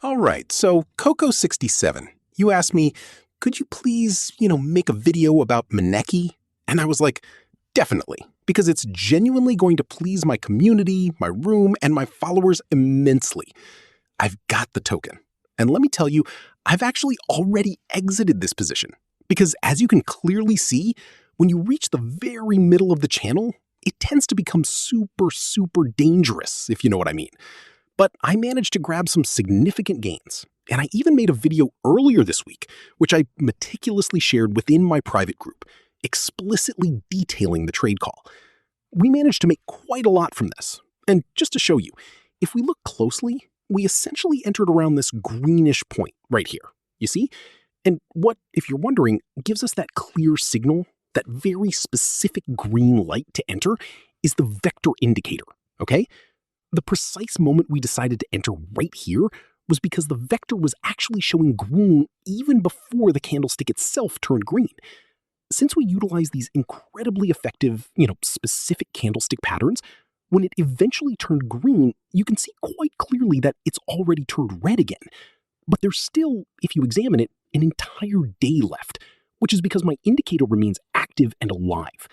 All right, so Coco67, you asked me, could you please, make a video about MANEKI? And I was like, definitely, because it's genuinely going to please my community, my room, and my followers immensely. I've got the token. And let me tell you, I've actually already exited this position. Because as you can clearly see, when you reach the very middle of the channel, it tends to become super, super dangerous, if you know what I mean. But I managed to grab some significant gains. And I even made a video earlier this week, which I meticulously shared within my private group, explicitly detailing the trade call. We managed to make quite a lot from this. And just to show you, if we look closely, we essentially entered around this greenish point right here. You see? And what, if you're wondering, gives us that clear signal, that very specific green light to enter, is the vector indicator, okay? The precise moment we decided to enter right here was because the vector was actually showing green even before the candlestick itself turned green. Since we utilize these incredibly effective, specific candlestick patterns, when it eventually turned green, you can see quite clearly that it's already turned red again. But there's still, if you examine it, an entire day left, which is because my indicator remains active and alive.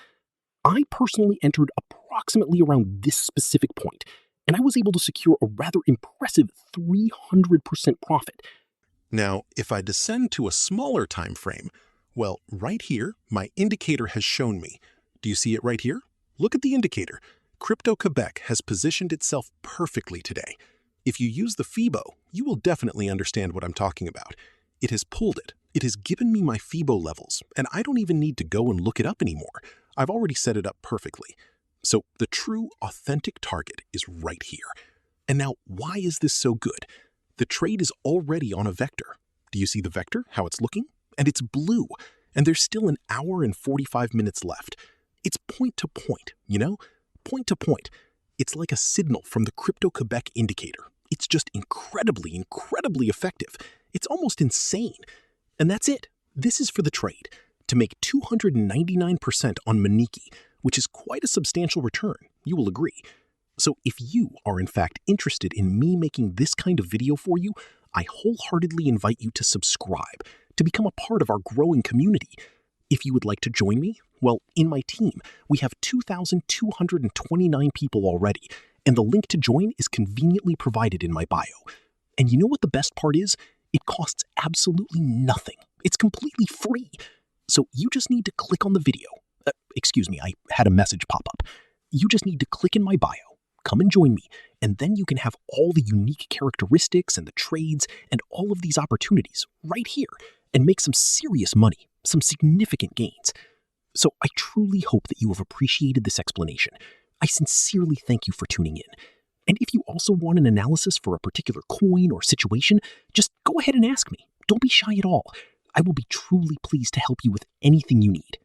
I personally entered approximately around this specific point, and I was able to secure a rather impressive 300% profit. Now, if I descend to a smaller time frame, well, right here, my indicator has shown me. Do you see it right here? Look at the indicator. Crypto-Quebec has positioned itself perfectly today. If you use the FIBO, you will definitely understand what I'm talking about. It has pulled it. It has given me my FIBO levels, and I don't even need to go and look it up anymore. I've already set it up perfectly. So the true, authentic target is right here. And now, why is this so good? The trade is already on a vector. Do you see the vector, how it's looking? And it's blue, and there's still an hour and 45 minutes left. It's point to point, Point to point. It's like a signal from the Crypto-Quebec indicator. It's just incredibly, incredibly effective. It's almost insane. And that's it. This is for the trade. To make 299% on MANEKI, which is quite a substantial return, you will agree. So if you are in fact interested in me making this kind of video for you, I wholeheartedly invite you to subscribe, to become a part of our growing community. If you would like to join me, well, in my team, we have 2,229 people already, and the link to join is conveniently provided in my bio. And you know what the best part is? It costs absolutely nothing. It's completely free. So you just need to click on the video. Excuse me, I had a message pop up. You just need to click in my bio, come and join me, and then you can have all the unique characteristics and the trades and all of these opportunities right here and make some serious money, some significant gains. So I truly hope that you have appreciated this explanation. I sincerely thank you for tuning in. And if you also want an analysis for a particular coin or situation, just go ahead and ask me. Don't be shy at all. I will be truly pleased to help you with anything you need.